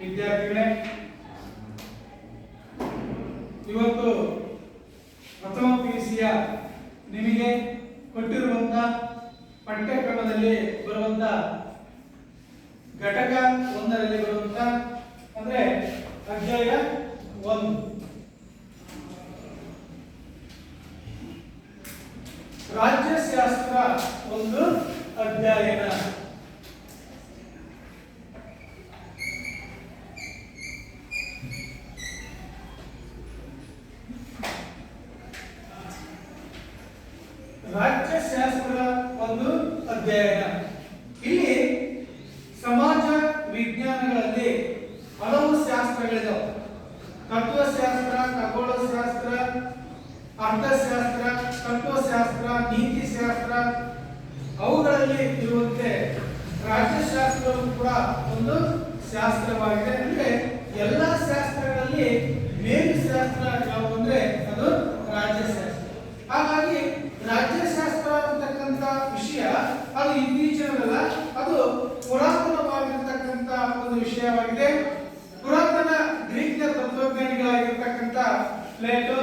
ವಿದ್ಯಾರ್ಥಿಗಳೇ, ಇವತ್ತು ಪ್ರಥಮ ಪಿಯುಸಿಯ ನಿಮಗೆ ಕೊಟ್ಟಿರುವಂತ ಪಠ್ಯಕ್ರಮದಲ್ಲಿ ಬರುವಂತ ಘಟಕ 1ರಲ್ಲಿ ಬರುವಂತ ಅಂದ್ರೆ ಅಧ್ಯಾಯ 1 ರಾಜ್ಯಶಾಸ್ತ್ರ ಒಂದು ಅಧ್ಯಯನ. ರಾಜ್ಯಶಾಸ್ತ್ರ ಒಂದು ಅಧ್ಯಯನ. ಇಲ್ಲಿ ಸಮಾಜ ವಿಜ್ಞಾನಗಳಲ್ಲಿ ಹಲವು ಶಾಸ್ತ್ರಗಳಿದಾವೆ. ತತ್ವಶಾಸ್ತ್ರ, ಖಗೋಳಶಾಸ್ತ್ರ, ಅರ್ಥಶಾಸ್ತ್ರ, ತತ್ವಶಾಸ್ತ್ರ, ನೀತಿಶಾಸ್ತ್ರ, ಅವುಗಳಲ್ಲಿ ಇರುವಂತೆ ರಾಜ್ಯಶಾಸ್ತ್ರವು ಕೂಡ ಒಂದು ಶಾಸ್ತ್ರವಾಗಿದೆ. ಅಂದ್ರೆ ಎಲ್ಲ ಶಾಸ್ತ್ರಗಳಲ್ಲಿ ಮೇಲು ಶಾಸ್ತ್ರ ಯಾವುದು ಅಂದ್ರೆ ಅದು ರಾಜ್ಯಶಾಸ್ತ್ರ. ಹಾಗಾಗಿ ರಾಜ್ಯಶಾಸ್ತ್ರ ಅಂತಕ್ಕಂಥ ವಿಷಯ ಅದು ಇತ್ತೀಚಿನದಲ್ಲ, ಅದು ಪುರಾತನವಾಗಿರ್ತಕ್ಕಂಥ ಒಂದು ವಿಷಯವಾಗಿದೆ. ಪುರಾತನ ಗ್ರೀಕ್ ತತ್ವಜ್ಞಾನಿಗಳಾಗಿರ್ತಕ್ಕಂಥ ಪ್ಲೇಟೋ,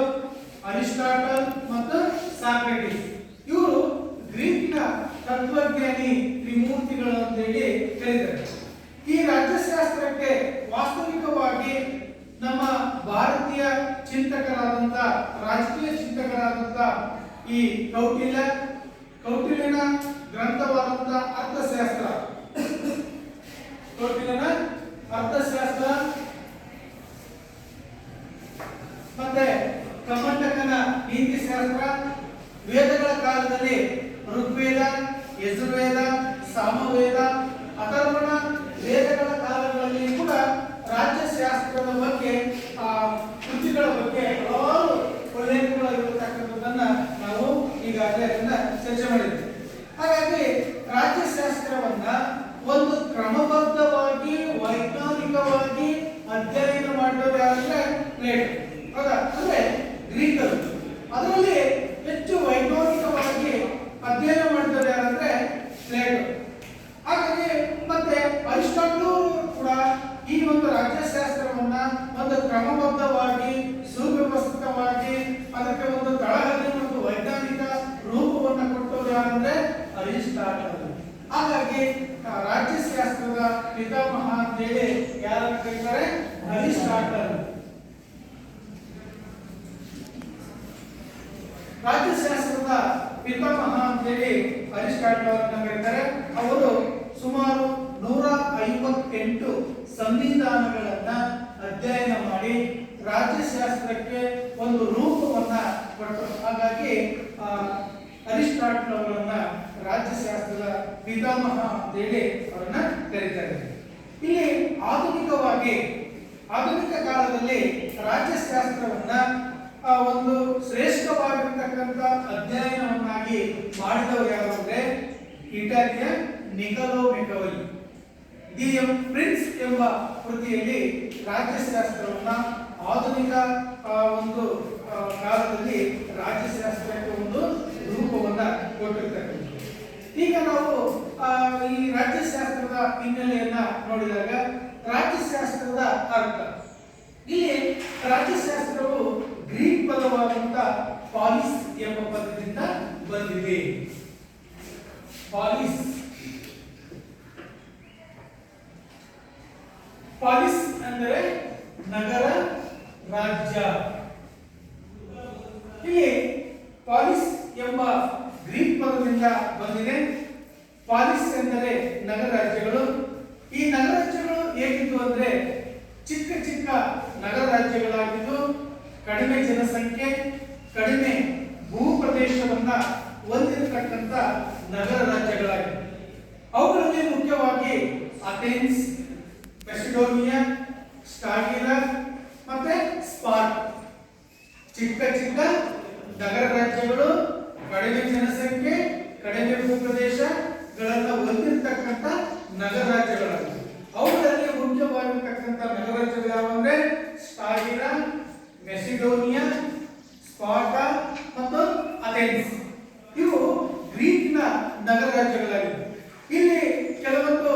ಅರಿಸ್ಟಾಟಲ್ ಮತ್ತು ಸಾಕ್ರೆಟಿಸ್ ಇವರು ಗ್ರೀಕ್ನ ತತ್ವಜ್ಞಾನಿ ತ್ರಿಮೂರ್ತಿಗಳು ಅಂತ ಹೇಳಿ ಕರೀತಾರೆ. ಈ ರಾಜ್ಯಶಾಸ್ತ್ರಕ್ಕೆ ವಾಸ್ತವಿಕವಾಗಿ ನಮ್ಮ ಭಾರತೀಯ ಚಿಂತಕರಾದಂಥ, ರಾಜಕೀಯ ಚಿಂತಕರಾದಂಥ ಈ ಕೌಟಿಲ್ಯನ ಗ್ರಂಥವಾದಂಥ ಅರ್ಥಶಾಸ್ತ್ರ, ಕೌಟಿಲ್ಯನ ಅರ್ಥಶಾಸ್ತ್ರ ಮತ್ತೆ ಕಮಂಡಕನ ನೀತಿಶಾಸ್ತ್ರ, ವೇದಗಳ ಕಾಲದಲ್ಲಿ ಋಗ್ವೇದ, ಯಜುರ್ವೇದ, ಸಾಮವೇದ, ಅಥರ್ವಣ ವೇದಗಳ ಕಾಲಗಳಲ್ಲಿ ಕೂಡ ರಾಜ್ಯಶಾಸ್ತ್ರದ ಬಗ್ಗೆ ಕೃತಿಗಳ ಬಗ್ಗೆ ಹಲವಾರು ಉಲ್ಲೇಖಗಳಿರತಕ್ಕಂಥದ್ದನ್ನ ನಾವು ಈಗಾಗಲೇ ಅದನ್ನ ಚರ್ಚೆ ಮಾಡಿದ್ವಿ. ಹಾಗಾಗಿ ರಾಜ್ಯಶಾಸ್ತ್ರವನ್ನ ಒಂದು ಕ್ರಮಬದ್ಧವಾಗಿ ವೈಜ್ಞಾನಿಕವಾಗಿ ಅಧ್ಯಯನ ಮಾಡಿದವರು ಯಾರಂದ್ರೆ ಪ್ಲೇಟೋ. ಹೌದಾ? ಅಂದ್ರೆ ಗ್ರೀಕರು. ಅದರಲ್ಲಿ ಹೆಚ್ಚು ವೈಜ್ಞಾನಿಕವಾಗಿ ಅಧ್ಯಯನ ಮಾಡಿದವರು ಯಾರಂದ್ರೆ ಪ್ಲೇಟೋ. ಹಾಗಾಗಿ ಮತ್ತೆ ಅರಿಸ್ಟಾಟಲ್ ಕೂಡ ಈ ಒಂದು ರಾಜ್ಯಶಾಸ್ತ್ರವನ್ನ ಒಂದು ಕ್ರಮಬದ್ಧವಾಗಿ ಸುವ್ಯವಸ್ಥಿತವಾಗಿ ಅದಕ್ಕೆ ಒಂದು ತಳಹದಿ ಮತ್ತು ವೈಜ್ಞಾನಿಕ ರೂಪವನ್ನು ಕೊಟ್ಟವರು ಯಾರಂದ್ರೆ ಅರಿಸ್ಟಾಟಲ್. ಹಾಗಾಗಿ ರಾಜ್ಯಶಾಸ್ತ್ರದ ಪಿತಾಮಹ ಅಂತೇಳಿ ಯಾರನ್ನು ಕರೀತಾರೆ? ಅರಿಸ್ಟಾಟಲ್. ರಾಜ್ಯಶಾಸ್ತ್ರದ ಪಿತಾಮಹ ಅಂತೇಳಿ ಅರಿಸ್ಟಾಟಲ್ ಅವರನ್ನು ಕರೀತಾರೆ. ಅವರು ಸುಮಾರು 158 ಸಂವಿಧಾನಗಳನ್ನ ಅಧ್ಯಯನ ಮಾಡಿ ರಾಜ್ಯಶಾಸ್ತ್ರಕ್ಕೆ ಒಂದು ರೂಪವನ್ನ ಕೊಟ್ಟರು. ಹಾಗಾಗಿ ಅರಿಸ್ಟಾಟಲ್ ಅವರನ್ನ ರಾಜ್ಯಶಾಸ್ತ್ರದ ಪಿತಾಮಹ ಅಂತೇಳಿ ಅವರನ್ನ ಕರೀತಾರೆ. ಇಲ್ಲಿ ಆಧುನಿಕ ಕಾಲದಲ್ಲಿ ರಾಜ್ಯಶಾಸ್ತ್ರವನ್ನ ಒಂದು ಶ್ರೇಷ್ಠವಾಗಿರ್ತಕ್ಕಂಥ ಅಧ್ಯಯನವನ್ನಾಗಿ ಮಾಡಿದವರು ಯಾರು ಅಂದ್ರೆ ಇಟಾಲಿಯ ನಿಕೊಲೊ ಮೆಕಾವಲಿ. ದಿ ಪ್ರಿನ್ಸ್ ಎಂಬ ಕೃತಿಯಲ್ಲಿ ರಾಜ್ಯಶಾಸ್ತ್ರವನ್ನ ಆಧುನಿಕ ಒಂದು ಕಾಲದಲ್ಲಿ ರಾಜ್ಯಶಾಸ್ತ್ರಕ್ಕೆ ಒಂದು ರೂಪವನ್ನ ಕೊಟ್ಟಿರ್ತಾರೆ. ಈಗ ನಾವು ಈ ರಾಜ್ಯಶಾಸ್ತ್ರದ ಹಿನ್ನೆಲೆಯನ್ನ ನೋಡಿದಾಗ ರಾಜ್ಯಶಾಸ್ತ್ರದ ಅರ್ಥ, ಇಲ್ಲಿ ರಾಜ್ಯಶಾಸ್ತ್ರವು ಗ್ರೀಕ್ ಪದವಾದಂತ ಪಾಲಿಸ್ ಎಂಬ ಪದದಿಂದ ಬಂದಿದೆ. ಪಾಲಿಸ್ ಅಂದರೆ ನಗರ, ರಾಜ್ಯ. ಇಲ್ಲಿ ಪಾಲಿಸ್ ಎಂಬ ಗ್ರೀಕ್ ಪದದಿಂದ ಬಂದಿದೆ. ಪಾಲಿಸ್ ಎಂದರೆ ನಗರ ರಾಜ್ಯಗಳು. ಈ ನಗರ ರಾಜ್ಯಗಳು ಹೇಗಿದ್ದು ಅಂದ್ರೆ ಚಿಕ್ಕ ಚಿಕ್ಕ ನಗರ ರಾಜ್ಯಗಳಾಗಿದ್ದು ಕಡಿಮೆ ಜನಸಂಖ್ಯೆ, ಕಡಿಮೆ ಭೂಪ್ರದೇಶವನ್ನ ಹೊಂದಿರತಕ್ಕಂಥ ನಗರ ರಾಜ್ಯಗಳಾಗಿವೆ. ಅವುಗಳಲ್ಲಿ ಮುಖ್ಯವಾಗಿ ಅಥೆನ್ಸ್, ಮೆಸಿಡೋನಿಯಾ, ಸ್ಟಾಗಿರಾ ಮತ್ತೆ ಸ್ಪಾರ್ಟ. ಚಿಕ್ಕ ಚಿಕ್ಕ ನಗರ ರಾಜ್ಯಗಳು, ಕಡಿಮೆ ಜನಸಂಖ್ಯೆ, ಕಡಿಮೆ ಭೂಪ್ರದೇಶಗಳನ್ನು ಹೊಂದಿರತಕ್ಕಂಥ ನಗರ ರಾಜ್ಯಗಳಾಗಿವೆ. ಅವುಗಳಲ್ಲಿ ಮುಖ್ಯವಾಗಿರ್ತಕ್ಕಂಥ ನಗರ ರಾಜ್ಯಗಳು ಯಾವಂದ್ರೆ ಸ್ಟಾಗಿರಾ, ಮೆಸಿಡೋನಿಯಾ, ಸ್ಪಾರ್ಟ ಮತ್ತು ಅಥೆನ್ಸ್. ಇವು ಗ್ರೀಕ್ನ ನಗರ ರಾಜ್ಯಗಳಾಗಿವೆ. ಇಲ್ಲಿ ಕೆಲವೊಂದು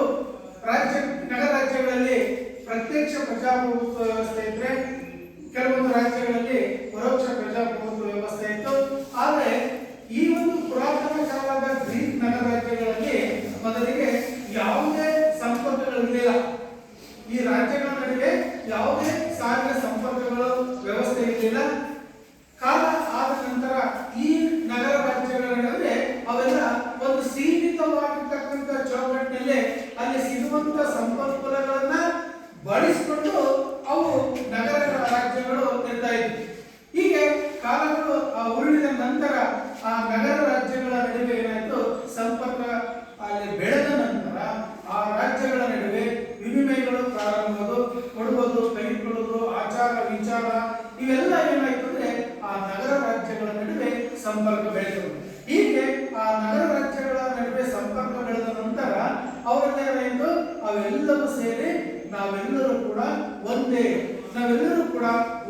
ನಗರ ರಾಜ್ಯಗಳಲ್ಲಿ ಪ್ರತ್ಯಕ್ಷ ಪ್ರಜಾಪ್ರಭುತ್ವ ವ್ಯವಸ್ಥೆ ಇದ್ರೆ, ಕೆಲವೊಂದು ರಾಜ್ಯಗಳಲ್ಲಿ ಪರೋಕ್ಷ ಪ್ರಜಾಪ್ರಭುತ್ವ ವ್ಯವಸ್ಥೆ ಇತ್ತು. ಆದರೆ ಈ ಒಂದು ಪುರಾತನ ಕಾಲದ ಗ್ರೀಕ್ ನಗರ ರಾಜ್ಯಗಳಲ್ಲಿ ಮೊದಲಿಗೆ ಯಾವುದೇ ಸಂಪರ್ಕಗಳಿರಲಿಲ್ಲ. ಈ ರಾಜ್ಯಗಳ ನಡುವೆ ಯಾವುದೇ ಸಾರಿಗೆ ಸಂಪರ್ಕಗಳು ವ್ಯವಸ್ಥೆ ಇರಲಿಲ್ಲ. ಕಾಲ ಆದ ನಂತರ ಈ ನಗರ ರಾಜ್ಯಗಳ ನಡುವೆ ಅವೆಲ್ಲ ಒಂದು ಸೀಮಿತವಾಗಿರ್ತಕ್ಕಂಥ ಚೌಕಟ್ಟಿನಲ್ಲಿ ಅಲ್ಲಿ ಸಿಗುವಂತ ಸಂಪನ್ಮೂಲಗಳನ್ನ ಬಳಸಿಕೊಂಡು ಅವು ನಗರ ರಾಜ್ಯಗಳು ಇರ್ತಾ ಇದ್ವು. ಹೀಗೆ ಕಾಲಗಳು ಉರುಳಿದ ನಂತರ ಆ ನಗರ ರಾಜ್ಯಗಳ ನಡುವೆ ಏನಾಯ್ತು, ಸಂಪರ್ಕ ಅಲ್ಲಿ ಬೆಳೆದ ನಂತರ ಆ ರಾಜ್ಯಗಳ ನಡುವೆ ವಿನಿಮಯಗಳು ಪ್ರಾರಂಭವಾದವು. ಕೊಡುವುದು, ತೆಗೆದುಕೊಳ್ಳುವುದು, ಆಚಾರ ವಿಚಾರ ಇವೆಲ್ಲ ಏನಾಯ್ತು ಅಂದ್ರೆ ಆ ನಗರ ರಾಜ್ಯಗಳ ನಡುವೆ ಸಂಪರ್ಕ ಬೆಳೆದವು. ಹೀಗೆ ಆ ನಗರ ರಾಜ್ಯಗಳ ನಡುವೆ ಸಂಪರ್ಕ ಬೆಳೆದ ನಂತರ ಅವರೆಲ್ಲೇನಾಯ್ತು, ಅವೆಲ್ಲವೂ ಸೇರಿ ನಾವೆಲ್ಲರೂ ಕೂಡ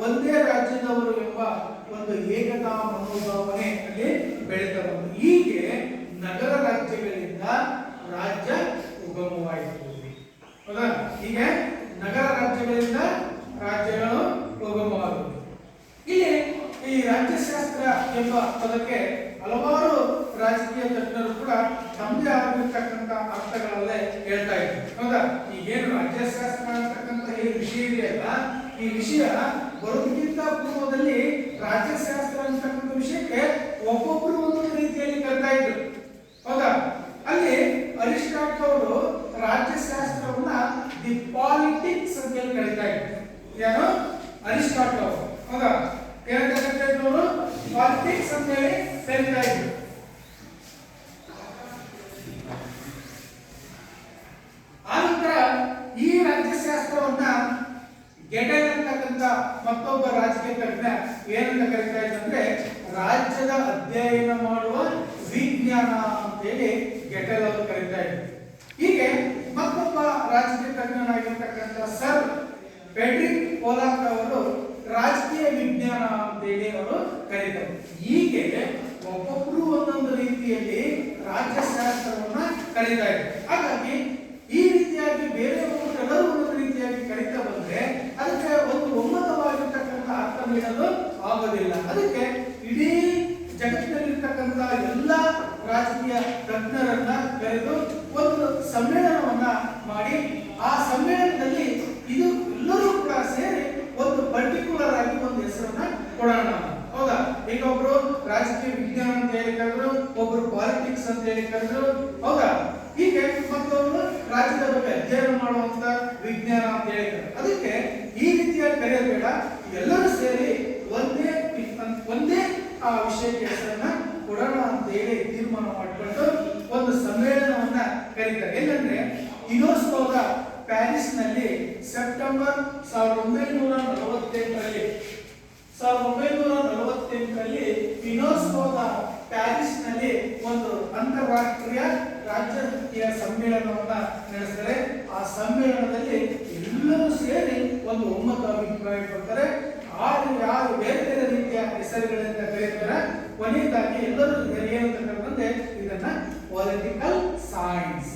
ಒಂದೇ ರಾಜ್ಯದವರು ಎಂಬ ಒಂದು ಏಕತಾ ಮನೋಭಾವನೆ ಅಲ್ಲಿ ಬೆಳೀತಾ ಬಂತು. ಹೀಗೆ ನಗರ ರಾಜ್ಯಗಳಿಂದ ರಾಜ್ಯ ಉಗಮವಾಯಿತು. ಹೌದಾ? ಹೀಗೆ ನಗರ ರಾಜ್ಯಗಳಿಂದ ರಾಜ್ಯಗಳು ಉಗಮವಾದವು. ಇಲ್ಲಿ ಈ ರಾಜ್ಯಶಾಸ್ತ್ರ ಎಂಬ ಪದಕ್ಕೆ ಹಲವಾರು ರಾಜಕೀಯ ತಜ್ಞರು ಕೂಡ ತಮ್ಮದೇ ಆಗಿರ್ತಕ್ಕಂಥ ಅರ್ಥಗಳಲ್ಲೇ ಹೇಳ್ತಾ ಇದ್ರು. ಹೌದಾ? ಈಗೇನು ರಾಜ್ಯಶಾಸ್ತ್ರ ಅಂತಕ್ಕಂಥ ಈ ವಿಷಯ ಇದೆಯಲ್ಲ, ಈ ವಿಷಯ ಬರೋದಕ್ಕಿಂತ ಪೂರ್ವದಲ್ಲಿ ರಾಜ್ಯಶಾಸ್ತ್ರ ಅಂತಕ್ಕಂಥ ವಿಷಯಕ್ಕೆ ಒಬ್ಬೊಬ್ರು ಒಂದೊಂದು ರೀತಿಯಲ್ಲಿ ಕರಿತಾ ಇದ್ರು. ಹೌದಾ? ಅಲ್ಲಿ ಅರಿಸ್ಟಾಟಲ್ ಅವರು ರಾಜ್ಯಶಾಸ್ತ್ರವನ್ನ ದಿ ಪಾಲಿಟಿಕ್ಸ್ ಅಂತ ಹೇಳಿ ಕರೀತಾ ಇದ್ರು. ಯಾರು? ಅರಿಸ್ಟಾಟಲ್ ಅವರು. ಹೌದಾ? ಏನಂತ ಕರೀತಾ ಇದ್ರು ಅವರು? ಪಾಲಿಟಿಕ್ಸ್ ಅಂತ ಹೇಳಿ ಕರೀತಾ ಇದ್ರು. ಆನಂತರ ಈ ರಾಜ್ಯಶಾಸ್ತ್ರವನ್ನ ಗೆಟೆಲ್ ಅಂತಕ್ಕಂಥ ಮತ್ತೊಬ್ಬ ರಾಜಕೀಯ ತಜ್ಞ ಏನಂತ ಕರೀತಾ ಇದ್ದಂದ್ರೆ ರಾಜ್ಯದ ಅಧ್ಯಯನ ಮಾಡುವ ವಿಜ್ಞಾನ ಅಂತ ಹೇಳಿ ಗೆಟೆಲ್ ಅವರು ಕರೀತಾ ಇದ್ರು. ಹೀಗೆ ಮತ್ತೊಬ್ಬ ರಾಜಕೀಯ ತಜ್ಞನಾಗಿರ್ತಕ್ಕಂಥ ಸರ್ ಫೆಡ್ರಿಕ್ ಪೋಲಾಕ್ ಅವರು ರಾಜಕೀಯ ವಿಜ್ಞಾನ ಅಂತ ಹೇಳಿ ಅವರು ಕರೀತಾರೆ. ಹೀಗೆ ಒಬ್ಬೊಬ್ರು ಒಂದೊಂದು ರೀತಿಯಲ್ಲಿ ರಾಜ್ಯಶಾಸ್ತ್ರವನ್ನ ಕರೀತಾ ಇದ್ರು. ಹಾಗಾಗಿ ಈ ರೀತಿಯಾಗಿ ಬೇರೆ ಎಲ್ಲರೂ ಒಂದೊಂದು ರೀತಿಯಾಗಿ ಕರೀತಾ ಬಂದ್ರೆ ಅದಕ್ಕೆ ಒಂದು ಒಮ್ಮತವಾಗಿರ್ತಕ್ಕಂಥ ಅರ್ಥ ನೀಡಲು ಆಗೋದಿಲ್ಲ. ಅದಕ್ಕೆ ಇಡೀ ಜಗತ್ತಿನಲ್ಲಿರ್ತಕ್ಕಂಥ ಎಲ್ಲ ರಾಜಕೀಯ ತಜ್ಞರನ್ನ ಕರೆದು ಒಂದು ಸಮ್ಮೇಳನವನ್ನ ಮಾಡಿ ಆ ಸಮ್ಮೇಳನದಲ್ಲಿ ಇದು ಎಲ್ಲರೂ ಕೂಡ ಸೇರಿ ಒಂದು ಪರ್ಟಿಕ್ಯುಲರ್ ಆಗಿ ಒಂದು ಹೆಸರನ್ನ ಕೊಡೋಣ. ಹೌದಾ? ಈಗ ಒಬ್ರು ರಾಜಕೀಯ ವಿಜ್ಞಾನ ಅಂತ ಹೇಳಿ ಕರೆದ್ರು, ಒಬ್ರು ಪಾಲಿಟಿಕ್ಸ್ ಅಂತ ಹೇಳಿ ಕರೆದ್ರು. ಹೌದಾ? ಹೀಗೆ ಮತ್ತೊಬ್ರು ರಾಜ್ಯದ ಬಗ್ಗೆ ಅಧ್ಯಯನ ಮಾಡುವಂತ ವಿಜ್ಞಾನ ಅಂತ ಹೇಳಿದ್ದಾರೆ. ಅದಕ್ಕೆ ಈ ರೀತಿಯಾಗಿ ಕರೆಯಬೇಡ, ಎಲ್ಲರೂ ಸೇರಿ ಒಂದೇ ಆ ವಿಷಯಕ್ಕೆ ಹೆಸರನ್ನ ಕೊಡೋಣ ಅಂತ ಹೇಳಿ ತೀರ್ಮಾನ ಮಾಡಿಕೊಂಡು ಒಂದು ಸಮ್ಮೇಳನವನ್ನ ಕರೀತಾರೆ. ಏನಂದ್ರೆ ಯುನೆಸ್ಕೋದ ಪ್ಯಾರಿಸ್ ನಲ್ಲಿ ಸೆಪ್ಟೆಂಬರ್ 1948ರಲ್ಲಿ ಯುನೆಸ್ಕೋದ ಪ್ಯಾರಿಸ್ ನಲ್ಲಿ ಒಂದು ಅಂತಾರಾಷ್ಟ್ರೀಯ ರಾಜಕೀಯ ಸಮ್ಮೇಳನವನ್ನ ನಡೆಸಿದರೆ ಆ ಸಮ್ಮೇಳನದಲ್ಲಿ ಎಲ್ಲರೂ ಸೇರಿ ಒಂದು ಒಮ್ಮತ ಅಭಿಪ್ರಾಯ ಕೊಡ್ತಾರೆ. ಯಾರು ಬೇರೆ ಬೇರೆ ರೀತಿಯ ಹೆಸರುಗಳಿಂದ ಕರೀತಾರೆ. ಕೊನೆಯದಾಗಿ ಎಲ್ಲರೂ ಏನಂತ ಕರೆದಂತೆ ಇದನ್ನ ಪೊಲಿಟಿಕಲ್ ಸೈನ್ಸ್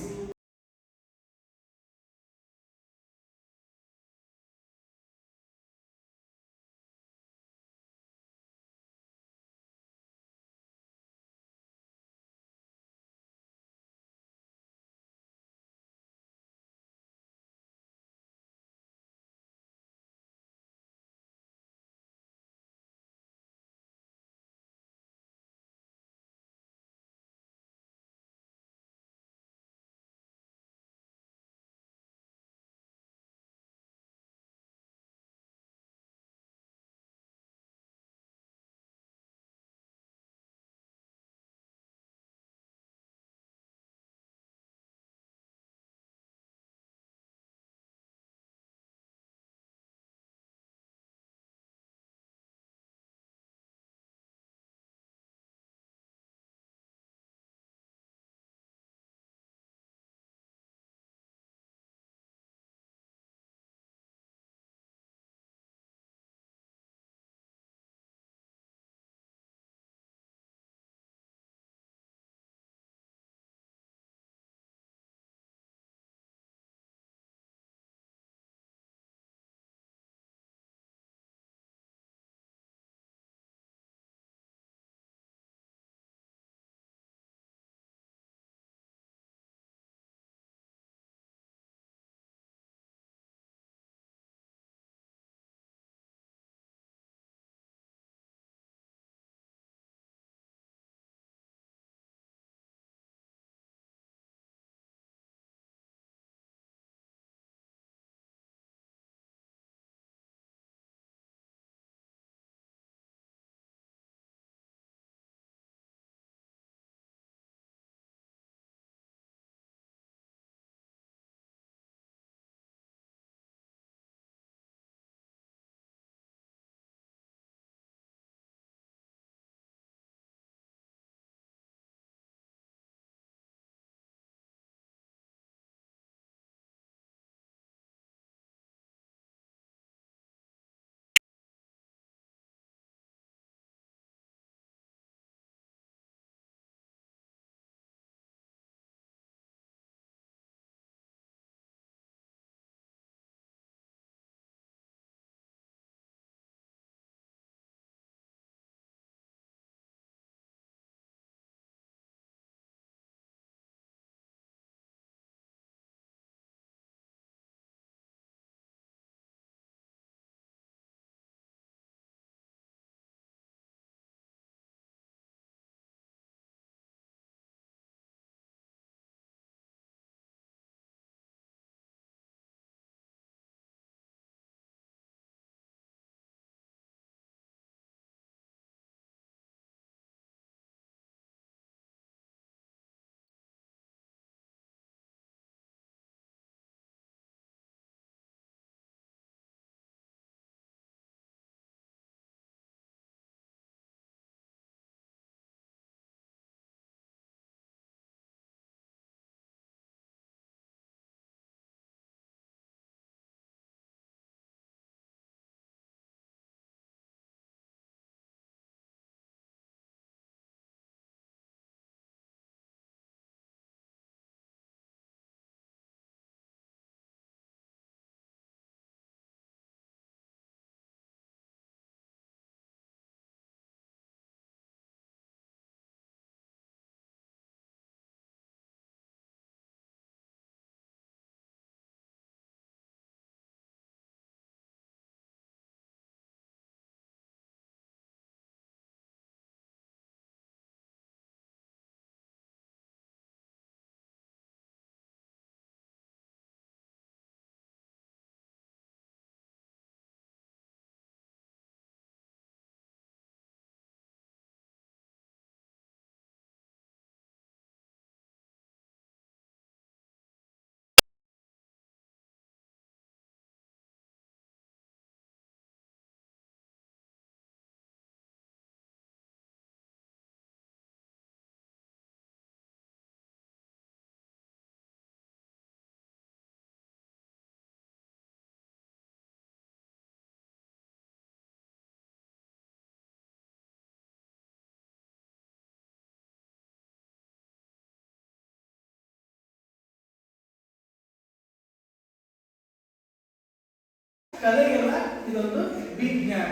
ಕಲೆಯಲ್ಲ, ಇದೊಂದು ವಿಜ್ಞಾನ.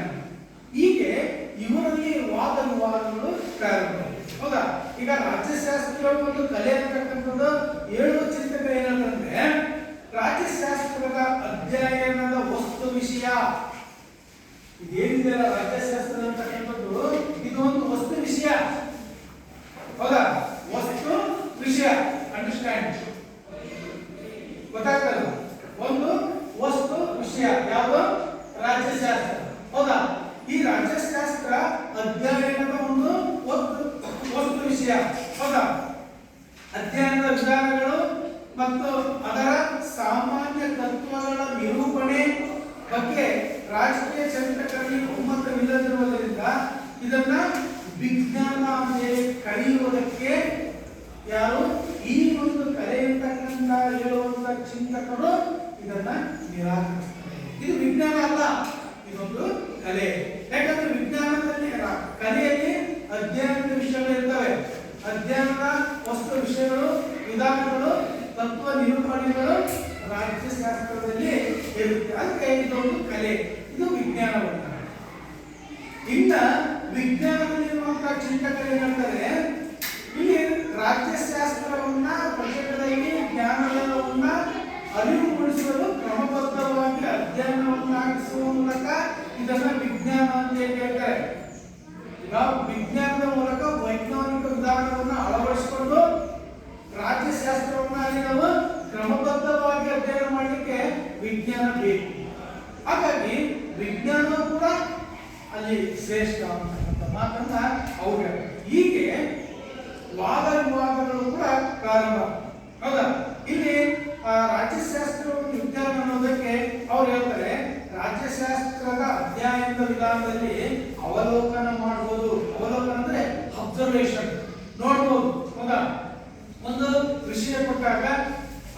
ಹೀಗೆ ಇವರಲ್ಲಿ ವಾದ ವಿವಾದಗಳು ಪ್ರಾರಂಭ. ಹೌದಾ? ಈಗ ರಾಜ್ಯಶಾಸ್ತ್ರ ಒಂದು ಕಲೆ ಅಂತಕ್ಕಂಥದ್ದು ಹೇಳುವ ಚಿಂತಕ ಏನಂತಂದ್ರೆ, ರಾಜ್ಯಶಾಸ್ತ್ರದ ಅಧ್ಯಯನದ ವಸ್ತು ವಿಷಯ ಇದೇನಿದೆ ರಾಜ್ಯಶಾಸ್ತ್ರ ಅಂತಕ್ಕಂಥದ್ದು ಇದು ಒಂದು ವಸ್ತು ವಿಷಯ. ಹೌದಾ? ವಸ್ತು ವಿಷಯ ಅಂಡರ್ಸ್ಟ್ಯಾಂಡ್ ಗೊತ್ತಾಗ್ತದ? ಒಂದು ವಸ್ತು ವಿಷಯ ಯಾವುದು? ರಾಜ್ಯಶಾಸ್ತ್ರ. ಹೌದಾ? ಈ ರಾಜ್ಯಶಾಸ್ತ್ರ ಅಧ್ಯಯನದ ಒಂದು ವಸ್ತು ವಿಷಯ. ಹೌದಾ? ಅಧ್ಯಯನದ ವಿಧಾನಗಳು ಮತ್ತು ಅದರ ಸಾಮಾನ್ಯ ತತ್ವಗಳ ನಿರೂಪಣೆ ಬಗ್ಗೆ ರಾಜಕೀಯ ಚಿಂತಕರಲ್ಲಿ ಒಮ್ಮತವಿಲ್ಲದಿರುವುದರಿಂದ ಇದನ್ನ ವಿಜ್ಞಾನ ಅಂತ ಕರೆಯುವುದಕ್ಕೆ ಯಾರು ಈ ಒಂದು ಕಲೆ ಅಂತಕ್ಕಂಥ ಹೇಳುವಂತ ಚಿಂತಕರು ಇದನ್ನ ನಿರಾಕರಿಸ್ತಾರೆ. ಇದು ವಿಜ್ಞಾನ ಅಲ್ಲ, ಇದೊಂದು ಕಲೆ. ಯಾಕಂದ್ರೆ ವಿಜ್ಞಾನದಲ್ಲಿ ಕಲೆಯಲ್ಲಿ ಅಧ್ಯಯನದ ವಿಷಯಗಳು ಇರ್ತವೆ. ಅಧ್ಯಯನದ ವಸ್ತು ವಿಷಯಗಳು, ವಿಧಾನಗಳು, ತತ್ವ ನಿರೂಪಣೆಗಳು ರಾಜ್ಯಶಾಸ್ತ್ರದಲ್ಲಿ ಇರುತ್ತೆ. ಅದಕ್ಕೆ ಇದೊಂದು ಕಲೆ, ಇದು ವಿಜ್ಞಾನವಲ್ಲ. ಇನ್ನ ವಿಜ್ಞಾನದಲ್ಲಿರುವಂತಹ ಚಿಂತಕರು ಏನಂತಾರೆ, ಇಲ್ಲಿ ರಾಜ್ಯಶಾಸ್ತ್ರವನ್ನ ಪ್ರಜೆಗಳಲ್ಲಿ ಜ್ಞಾನವನ್ನ ಅರಿವುಗೊಳಿಸಲು ಕ್ರಮಬದ್ಧವಾಗಿ ಅಧ್ಯಯನವನ್ನಾಗಿಸುವ ಮೂಲಕ ಇದನ್ನ ವಿಜ್ಞಾನ ಅಂತ ಹೇಳ್ತಾರೆ. ಈಗ ವಿಜ್ಞಾನದ ಮೂಲಕ ವೈಜ್ಞಾನಿಕ ವಿಧಾನವನ್ನು ಅಳವಡಿಸಿಕೊಂಡು ರಾಜ್ಯಶಾಸ್ತ್ರವನ್ನ ಅಲ್ಲಿ ನಾವು ಕ್ರಮಬದ್ಧವಾಗಿ ಅಧ್ಯಯನ ಮಾಡಲಿಕ್ಕೆ ವಿಜ್ಞಾನ ಬೇಕು. ಹಾಗಾಗಿ ವಿಜ್ಞಾನ ಕೂಡ ಅಲ್ಲಿ ಶ್ರೇಷ್ಠ ಅಂತಕ್ಕಂಥ ಮಾತನ್ನ ಅವ್ರು ಹೇಳ್ತಾರೆ. ಹೀಗೆ ವಾದ ವಿವಾದಗಳು ಕೂಡ ಪ್ರಾರಂಭ. ಹೌದಾ? ಇಲ್ಲಿ ರಾಜ್ಯಶಾಸ್ತ್ರವನ್ನು ವಿಜ್ಞಾನ ಅನ್ನೋದಕ್ಕೆ ಅವ್ರು ಹೇಳ್ತಾರೆ, ರಾಜ್ಯಶಾಸ್ತ್ರದ ಅಧ್ಯಯನದ ವಿಧಾನದಲ್ಲಿ ಅವಲೋಕನ ಮಾಡಬಹುದು. ಅವಲೋಕನ ಅಂದ್ರೆ ಅಬ್ಸರ್ವೇಷನ್, ನೋಡ್ಬೋದು. ಹೌದಾ? ಒಂದು ವಿಷಯ ಕೊಟ್ಟಾಗ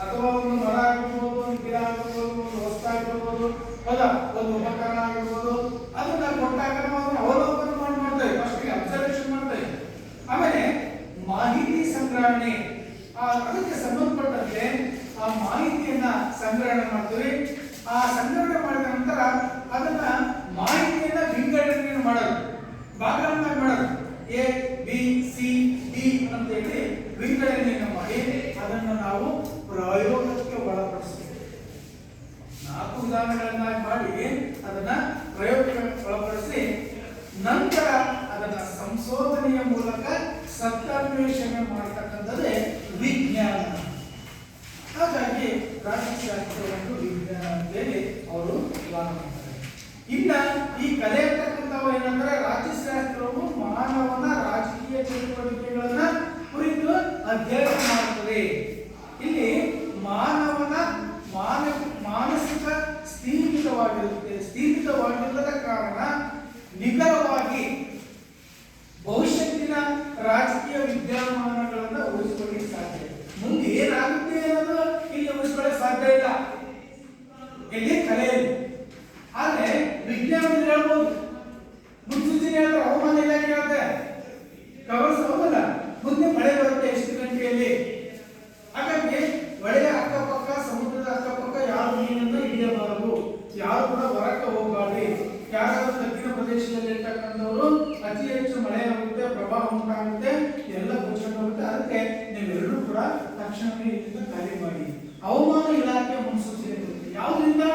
ಅಥವಾ ಒಂದು ಮರ ಆಗಿರ್ಬೋದು, ಒಂದು ಗಿಡ ಆಗಿರ್ಬೋದು, ಒಂದು ವಸ್ತು ಆಗಿರ್ಬೋದು, ಹೌದಾ, ಒಂದು ಉಪಕರಣ ಆಗಿರ್ಬೋದು, ಅದನ್ನ ಕೊಟ್ಟಾಗ ನಾವು ಅವಲೋಕನ ಮಾಡ್ತೇವೆ. ಫಸ್ಟ್ ಅಬ್ಸರ್ವೇಷನ್ ಮಾಡ್ತೇವೆ. ಆಮೇಲೆ ಮಾಹಿತಿ ಸಂಗ್ರಹಣೆ, ಅದಕ್ಕೆ ಸಂಬಂಧಪಟ್ಟಂತೆ ಆ ಮಾಹಿತಿಯನ್ನ ಸಂಗ್ರಹಣೆ ಮಾಡ್ತೀವಿ. ಆ ಸಂಗ್ರಹಣೆ ಮಾಡಿದ ನಂತರ ಅದನ್ನ ಮಾಹಿತಿಯನ್ನ ವಿಂಗಡಣೆ ಮಾಡೋದು, ಭಾಗಗಳನ್ನಾಗಿ ಮಾಡೋದು. ಎ, ಬಿ, ಸಿ, ಡಿ ಅಂತ ಹೇಳಿ ವಿಂಗಡಣೆಯನ್ನು ಮಾಡಿ ಅದನ್ನು ನಾವು ಪ್ರಯೋಗಕ್ಕೆ ಒಳಪಡಿಸ್ತೀವಿ. 4 ವಿಧಾನಗಳನ್ನಾಗಿ ಮಾಡಿ ಅದನ್ನ ಪ್ರಯೋಗಕ್ಕೆ ಒಳಪಡಿಸಿ ನಂತರ ಅದನ್ನ ಸಂಶೋಧನೆಯ ಮೂಲಕ ಸತ್ಯಾನ್ವೇಷಣೆ ಮಾಡತಕ್ಕಂಥದ್ದೇ ವಿಜ್ಞಾನ. ಹಾಗಾಗಿ ರಾಜ್ಯಶಾಸ್ತ್ರವನ್ನು ವಿಜ್ಞಾನ ಅಂತೇಳಿ ಅವರು ವಾದ ಮಾಡ್ತಾರೆ. ಇನ್ನ ಈ ಕಲೆ ಅಂತಕ್ಕಂಥವು ಏನಂದ್ರೆ, ರಾಜ್ಯಶಾಸ್ತ್ರವು ಮಾನವನ ರಾಜಕೀಯ ಚಟುವಟಿಕೆಗಳನ್ನ ಕುರಿತು ಅಧ್ಯಯನ ಮಾಡುತ್ತದೆ. ಇಲ್ಲಿ ಮಾನವನ ಮಾನಸಿಕ ಸ್ಥಿಮಿತವಾಗಿಲ್ಲದ ಕಾರಣ ನಿಖರವಾಗಿ ಭವಿಷ್ಯತ್ತಿನ ರಾಜಕೀಯ ವಿದ್ಯಮಾನಗಳನ್ನ ಉಳಿಸಿಕೊಳ್ಳಿಕ್ಕೆ ಸಾಧ್ಯ. ಮುಂದೆ ಏನಾಗುತ್ತೆ ಅನ್ನೋದು ಇಲ್ಲಿ ಉಳಿಸಿಕೊಳ್ಳಕ್ಕೆ ಸಾಧ್ಯ ಇಲ್ಲ, ಇಲ್ಲಿ ಕಲೆಯಲ್ಲಿ. ಆದ್ರೆ ವಿಜ್ಞಾನದಲ್ಲಿ ಹೇಳ್ಬೋದು, ಮುನ್ಸೂಚನೆ ಹೇಳಿದ್ರೆ ಹವಾಮಾನ ಇಲಾಖೆ ಹೇಳುತ್ತೆ ಕವರ್ಸೋದಲ್ಲ, ಮುಂದೆ ಮಳೆ ಬರುತ್ತೆ ಎಷ್ಟು ಗಂಟೆಯಲ್ಲಿ. ಹಾಗಾಗಿ ಮಳೆಯ ಅಕ್ಕಪಕ್ಕ, ಸಮುದ್ರದ ಅಕ್ಕಪಕ್ಕ ಯಾರು ಮೀನನ್ನು ಹಿಡಿಯಬಾರದು, ಯಾರು ಕೂಡ ಹೊರಕ್ಕೆ ಹೋಗಬಾರ್ದು. ಯಾರಾದ್ರೂ ದಕ್ಷಿಣ ಪ್ರದೇಶದಲ್ಲಿ ಇರ್ತಕ್ಕಂಥವರು ಅತಿ ಹೆಚ್ಚು ಮಳೆ ಆಗುತ್ತೆ, ಪ್ರವಾಹ ಉಂಟಾಗುತ್ತೆ, ಎಲ್ಲ ಗೋಚರವಾಗುತ್ತೆ. ಅದಕ್ಕೆ ನೀವೆಲ್ಲರೂ ಕೂಡ ತಕ್ಷಣವೇ ಇಲ್ಲಿಂದ ಖಾಲಿ ಮಾಡಿ. ಹವಾಮಾನ ಇಲಾಖೆ ಮುನ್ಸೂಚನೆ ಬರುತ್ತೆ. ಯಾವುದರಿಂದ?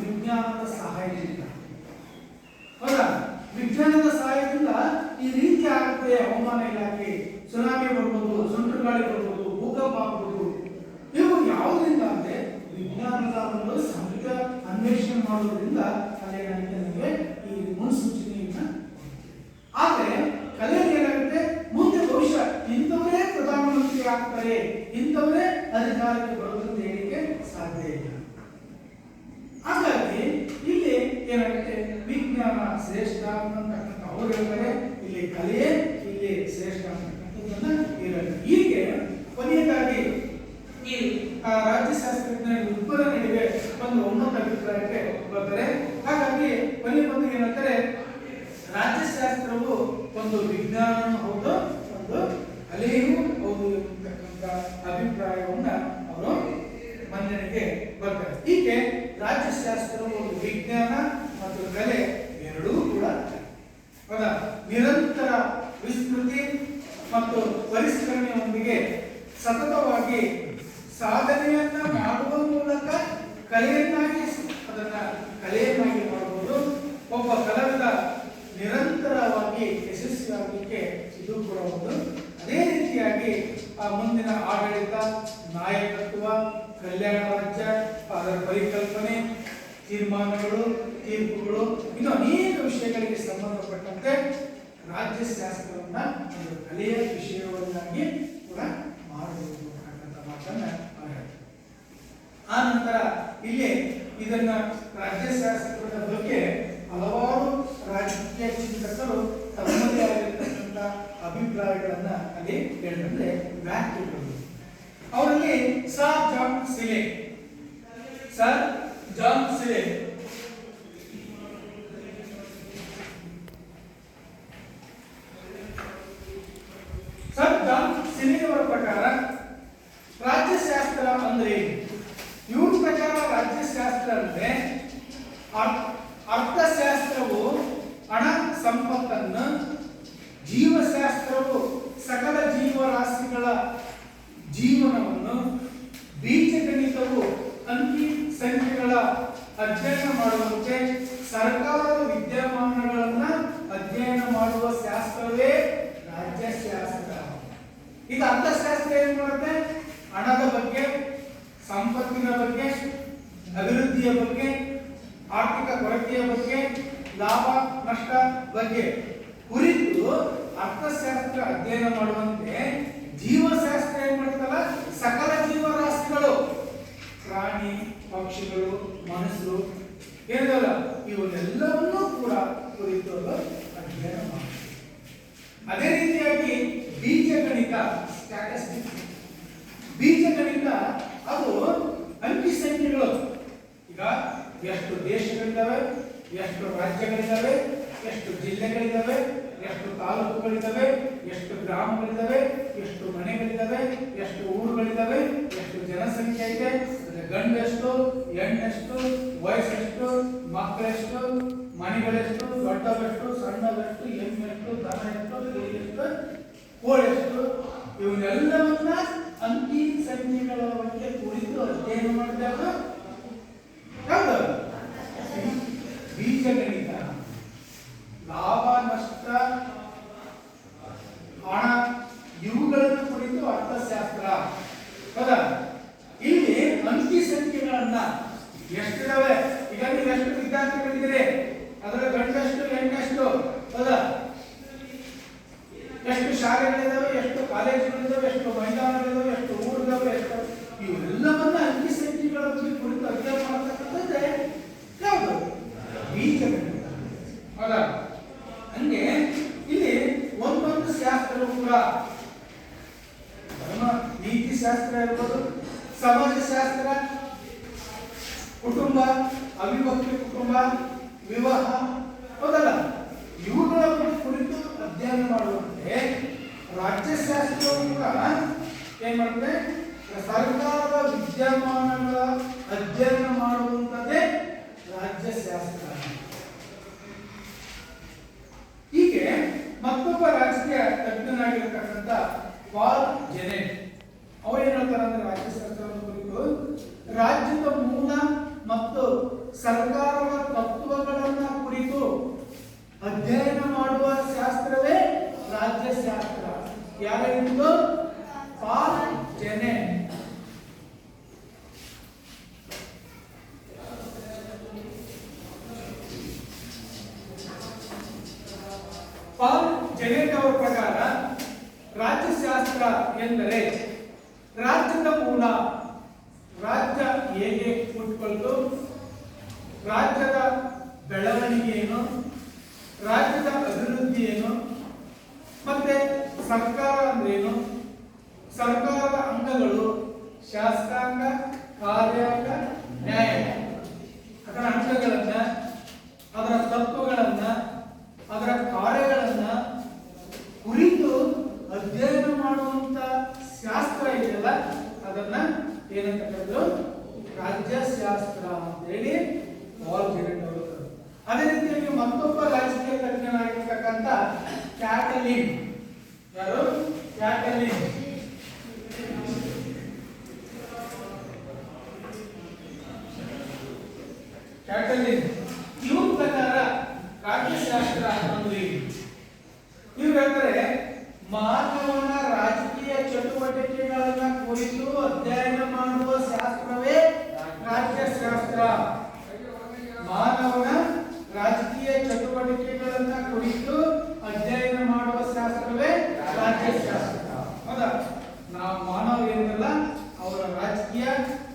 ವಿಜ್ಞಾನದ ಸಹಾಯದಿಂದ. ಹೌದಾ? ವಿಜ್ಞಾನದ ಸಹಾಯದಿಂದ ಈ ರೀತಿ ಆಗುತ್ತೆ. ಹವಾಮಾನ ಇಲಾಖೆ ಸುನಾಮಿ ಬರ್ಬೋದು, ಸುಂಟರ್ ಗಾಳಿ ಬರ್ಬೋದು, ಭೂಕಂಪ ಆಗ್ಬೋದು. ಇವು ಯಾವುದರಿಂದ ಅಂದ್ರೆ ವಿಜ್ಞಾನದ ಒಂದು ಸಂಯುಕ್ತ ಅನ್ವೇಷಣೆ ಮಾಡೋದ್ರಿಂದ ಅಲ್ಲೇನಾಗುತ್ತೆ ನಮಗೆ ಈ ಮುನ್ಸೂಚನೆಯನ್ನ. ಆದ್ರೆ ಕಲೆಯಲ್ಲಿ ಏನಾಗುತ್ತೆ, ಮುಂದೆ ಭವಿಷ್ಯ ಇಂಥವರೇ ಪ್ರಧಾನಮಂತ್ರಿ ಆಗ್ತಾರೆ, ಇಂಥವರೇ ಅಧಿಕಾರಕ್ಕೆ ಬರೋದು ಹೇಳಿಕೆ ಸಾಧ್ಯ ಇಲ್ಲ. ಹಾಗಾಗಿ ಇಲ್ಲಿ ಏನಾಗುತ್ತೆ, ವಿಜ್ಞಾನ ಶ್ರೇಷ್ಠ ಅಂತಕ್ಕಂಥ ಅವ್ರು ಹೇಳ್ತಾರೆ, ಇಲ್ಲಿ ಕಲೆಯೇ ಇಲ್ಲಿ ಶ್ರೇಷ್ಠ ಅಂತಕ್ಕಂಥದ್ದನ್ನ ಹೇಳುತ್ತೆ. ಹೀಗೆ ಕೊನೆಯದಾಗಿ ಈ ರಾಜ್ಯಶಾಸ್ತ್ರಜ್ಞರ ಇಬ್ಬರ ನಡುವೆ ಒಂದು ಒಮ್ಮತ ಅಭಿಪ್ರಾಯಕ್ಕೆ ಬರ್ತಾರೆ. ಹಾಗಾಗಿ ಕೊನೆ ಬಂದು ಏನಂತಾರೆ, ರಾಜ್ಯಶಾಸ್ತ್ರವು ಒಂದು ವಿಜ್ಞಾನ ಹೌದು, ಒಂದು ಕಲೆಯೂ ಹೌದು ಎಂಬತಕ್ಕಂಥ ಅಭಿಪ್ರಾಯವನ್ನ ಅವರು ಮನ್ನಣೆಗೆ ಬರ್ತಾರೆ. ಹೀಗೆ ರಾಜ್ಯಶಾಸ್ತ್ರವು ಒಂದು ವಿಜ್ಞಾನ ವಿಜ್ಞಾನ ಮತ್ತು ಕಲೆ ಎರಡೂ ಕೂಡ ನಿರಂತರ ವಿಸ್ತೃತಿ ಮತ್ತು ಪರಿಷ್ಕರಣೆಯೊಂದಿಗೆ ಸತತವಾಗಿ ಸಾಧನೆಯನ್ನ ಮಾಡುವ ಮೂಲಕ ಕಲೆಯನ್ನಾಗಿ ಮಾಡಬಹುದು. ಒಬ್ಬ ಕಲಾವಿದ ನಿರಂತರವಾಗಿ ಯಶಸ್ವಿಯಾಗಲಿಕ್ಕೆ ಇದು ಕೂಡ ಒಂದು. ಅದೇ ರೀತಿಯಾಗಿ ಆ ಮುಂದಿನ ಆಡಳಿತ, ನಾಯಕತ್ವ, ಕಲ್ಯಾಣ ರಾಜ್ಯ, ಅದರ ಪರಿಕಲ್ಪನೆ, ತೀರ್ಮಾನಗಳು, ತೀರ್ಪುಗಳು, ಇನ್ನು ಅನೇಕ ವಿಷಯಗಳಿಗೆ ಸಂಬಂಧಪಟ್ಟಂತೆ ರಾಜ್ಯಶಾಸ್ತ್ರವನ್ನ ಒಂದು ಕಲೆಯ ವಿಷಯವನ್ನಾಗಿ ಕೂಡ ಮಾಡಬಹುದು ಅನ್ನತಕ್ಕಂಥ ಮಾತನ್ನ ಆ ನಂತರ ಇಲ್ಲಿ ಇದನ್ನ ರಾಜ್ಯಶಾಸ್ತ್ರದ ಬಗ್ಗೆ ಹಲವಾರು ರಾಜಕೀಯ ಚಿಂತಕರು ತಮ್ಮದೇ ಆಗಿರತಕ್ಕಂಥ ಅಭಿಪ್ರಾಯಗಳನ್ನ ಅಲ್ಲಿ ಹೇಳಿದ್ರೆ ವ್ಯಾಖ್ಯೆಗಳು. ಅವರಲ್ಲಿ ಸರ್ ಜಾನ್ ಸಿಲೆ ಸರ್ ಜಾನ್ ಸಿಲೆಯವರ ಪ್ರಕಾರ ರಾಜ್ಯಶಾಸ್ತ್ರ ಅಂದ್ರೆ ಇವ್ರ ಪ್ರಕಾರ ರಾಜ್ಯಶಾಸ್ತ್ರ ಅಂದ್ರೆ ಅರ್ಥಶಾಸ್ತ್ರವು ಹಣ ಸಂಪತ್ತನ್ನು, ಜೀವಶಾಸ್ತ್ರವು ಸಕಲ ಜೀವರಾಶಿಗಳ ಜೀವನವನ್ನು, ಬೀಜಗಣಿತವು ಅಂಕಿ ಸಂಖ್ಯೆಗಳ ಅಧ್ಯಯನ ಮಾಡುವಂತೆ ಸರ್ಕಾರದ ವಿದ್ಯಮಾನಗಳನ್ನ ಅಧ್ಯಯನ ಮಾಡುವ ಶಾಸ್ತ್ರವೇ ರಾಜ್ಯಶಾಸ್ತ್ರ. ಇದು ಅರ್ಥಶಾಸ್ತ್ರ ಏನ್ ಮಾಡುತ್ತೆ? ಹಣದ ಬಗ್ಗೆ, ಸಂಪತ್ತಿನ ಬಗ್ಗೆ, ಅಭಿವೃದ್ಧಿಯ ಬಗ್ಗೆ, ಆರ್ಥಿಕ ಕೊರತೆಯ ಬಗ್ಗೆ, ಲಾಭ ನಷ್ಟ ಬಗ್ಗೆ ಕುರಿತು ಅರ್ಥಶಾಸ್ತ್ರ ಅಧ್ಯಯನ ಮಾಡುವಂತೆ ಜೀವಶಾಸ್ತ್ರ ಏನ್ ಮಾಡ್ತಲ್ಲ, ಸಕಲ ಜೀವರಾಶಿಗಳು, ಪ್ರಾಣಿ ಪಕ್ಷಿಗಳು, ಮನುಷ್ಯರು ಏನಲ್ಲ ಇವನ್ನೆಲ್ಲವನ್ನೂ ಕೂಡ ಕುರಿತು ಅಧ್ಯಯನ ಮಾಡುತ್ತೆ. ಅದೇ ರೀತಿಯಾಗಿ ಬೀಜಗಣಿತ, ಸ್ಟ್ಯಾಟಿಸ್ಟಿಕ್ಸ್, ಬೀಜಗಣಿತ ಅದು ಅಂಕಿ ಸಂಖ್ಯೆಗಳು. ಈಗ ಎಷ್ಟು ದೇಶಗಳಿದ್ದಾವೆ, ಎಷ್ಟು ರಾಜ್ಯಗಳಿದ್ದಾವೆ, ಎಷ್ಟು ಜಿಲ್ಲೆಗಳಿದ್ದಾವೆ, ಎಷ್ಟು ತಾಲೂಕುಗಳಿದ್ದಾವೆ, ಎಷ್ಟು ಗ್ರಾಮಗಳಿದ್ದಾವೆ, ಎಷ್ಟು ಮನೆಗಳಿದ್ದಾವೆ, ಎಷ್ಟು ಊರುಗಳಿದ್ದಾವೆ, ಎಷ್ಟು ಜನಸಂಖ್ಯೆ ಇದೆ, ಗಂಡೆಷ್ಟು, ಹೆಣ್ಣೆಷ್ಟು, ವಯಸ್ಸೆಷ್ಟು, ಮಕ್ಕಳೆಷ್ಟು, ಮನೆಗಳೆಷ್ಟು, ದೊಡ್ಡವೆಷ್ಟು, ಸಣ್ಣವೆಷ್ಟು, ಎಮ್ಮೆಷ್ಟು, ದನ ಎಷ್ಟು, ಕುರಿಯೆಷ್ಟು, ಕೋಳೆಷ್ಟು, ಇವನ್ನೆಲ್ಲವನ್ನ ಅಂಕಿ ಸಂಖ್ಯೆಗಳ ಬಗ್ಗೆ ಕುರಿತು ಅಧ್ಯಯನ ಮಾಡಿದಾಗ ಯಾವುದು ಬೀಜಗಣಿತ. ಲಾಭ ನಷ್ಟ, ಹಣ ಇವುಗಳನ್ನು ಕುರಿತು ಅರ್ಥಶಾಸ್ತ್ರ. ಹೌದಾ? ಇಲ್ಲಿ ಅಂಕಿ ಸಂಖ್ಯೆಗಳನ್ನ ಎಷ್ಟಿದಾವೆ, ಈಗ ನೀವು ಎಷ್ಟು ವಿದ್ಯಾರ್ಥಿಗಳಿದ್ದೀರಿ, ಅದರ ಗಂಡಷ್ಟು ಹೆಣ್ಣೆಷ್ಟು, ಹೌದಾ, ಎಷ್ಟು ಶಾಲೆಗಳಿದಾವೆ, ಎಷ್ಟು ಕಾಲೇಜುಗಳಿದಾವೆ, ಎಷ್ಟು ಮೈದಾನಗಳಿದಾವೆ, ಎಷ್ಟು ಊರಿದಾವೆ, ಎಷ್ಟು ಇವೆಲ್ಲವನ್ನ ಅಂಕಿ ಸಂಖ್ಯೆಗಳ ಬಗ್ಗೆ ಕುರಿತು ಅಧ್ಯಯನ ಮಾಡತಕ್ಕಂಥದ್ದೇ ಯಾವುದು ಬೀಜಗಣಿತ. ಹೌದಾ? ಹಂಗೆ ಇಲ್ಲಿ ಒಂದೊಂದು ಶಾಸ್ತ್ರವು ಕೂಡ ಧರ್ಮ ನೀತಿ ಶಾಸ್ತ್ರ ಇರ್ಬೋದು, ಸಮಾಜಶಾಸ್ತ್ರ, ಕುಟುಂಬ, ಅವಿಭಕ್ತಿ ಕುಟುಂಬ, ವಿವಾಹ, ಹೌದಲ್ಲ, ಇವುಗಳ ಕುರಿತು ಅಧ್ಯಯನ ಮಾಡುವಂತೆ ರಾಜ್ಯಶಾಸ್ತ್ರವು ಕೂಡ ಏನ್ ಮಾಡುತ್ತೆ, ಸರ್ಕಾರದ ವಿದ್ಯಮಾನಗಳ ಅಧ್ಯಯನ ಮಾಡುವಂಥದ್ದೇ ರಾಜ್ಯಶಾಸ್ತ್ರ. ಹೀಗೆ ಮತ್ತೊಬ್ಬ ರಾಜಕೀಯ ತಜ್ಞನಾಗಿರತಕ್ಕಂಥ ಪಾಲ್ ಜೆನೆಟ್ ಅವರು ಏನ್ ಹೇಳ್ತಾರೆ ಅಂದ್ರೆ ರಾಜ್ಯಶಾಸ್ತ್ರವನ್ನು ಕುರಿತು ರಾಜ್ಯದ ಮೂಲ ಮತ್ತು ಸರ್ಕಾರದ ತತ್ವಗಳನ್ನ ಕುರಿತು ಅಧ್ಯಯನ ಮಾಡುವ ಶಾಸ್ತ್ರವೇ ರಾಜ್ಯಶಾಸ್ತ್ರ. ಯಾರು? ಪಾಲ್ ಜೆನೆಟ್. ಪಾಲ್ ಜೆನೆಟ್ ಅವರ ಪ್ರಕಾರ ರಾಜ್ಯಶಾಸ್ತ್ರ ಎಂದರೆ ರಾಜ್ಯದ ಮೂಲ, ರಾಜ್ಯ ಹೇಗೆ ಹುಟ್ಟಿಕೊಳ್ತು, ರಾಜ್ಯದ ಬೆಳವಣಿಗೆ ಏನು, ರಾಜ್ಯದ ಅಭಿವೃದ್ಧಿ ಏನು, ಮತ್ತೆ ಸರ್ಕಾರ ಅಂದ್ರೇನು, ಸರ್ಕಾರದ ಅಂಗಗಳು, ಶಾಸಕಾಂಗ, ಕಾರ್ಯಾಂಗ, ನ್ಯಾಯಾಂಗ, ಅದರ ಅಂಗಗಳನ್ನ, ಅದರ ತತ್ವಗಳನ್ನ, ಅದರ ಕಾರ್ಯಗಳನ್ನ ಕುರಿತು ಅಧ್ಯಯನ ಮಾಡುವಂತ ಶಾಸ್ತ್ರ ಇದೆಯಲ್ಲ, ಅದನ್ನ ಏನಂತ ಕರೆದ್ರು ರಾಜ್ಯಶಾಸ್ತ್ರ ಅಂತ ಹೇಳಿ ಪಾಲ್ ಜೆನೆಟ್ ಅವರು ಅದೇ ರೀತಿಯಾಗಿ ಮತ್ತೊಬ್ಬ ರಾಜಕೀಯ ತಜ್ಞನಾಗಿರ್ತಕ್ಕಂಥ ಕ್ಯಾಟಲಿನ್, ಯಾರು? ಕ್ಯಾಟಲಿನ್. ಕ್ಯಾಟಲಿನ್ ಇವ್ರ ಪ್ರಕಾರ ರಾಜ್ಯಶಾಸ್ತ್ರ ಅಂದ್ರೆ ಇವ್ರು ಹೇಳ್ತಾರೆ ಮಾನವನ ರಾಜಕೀಯ ಚಟುವಟಿಕೆಗಳನ್ನ ಕುರಿತು ಅಧ್ಯಯನ ಮಾಡುವ ಶಾಸ್ತ್ರವೇ ರಾಜ್ಯಶಾಸ್ತ್ರ. ಮಾನವನ ರಾಜಕೀಯ ಚಟುವಟಿಕೆಗಳನ್ನ ಕುರಿತು ಅಧ್ಯಯನ ಮಾಡುವ ಶಾಸ್ತ್ರವೇ ರಾಜ್ಯಶಾಸ್ತ್ರ. ಹೌದಾ? ನಾವು ಮಾನವ ಏನಲ್ಲ ಅವರ ರಾಜಕೀಯ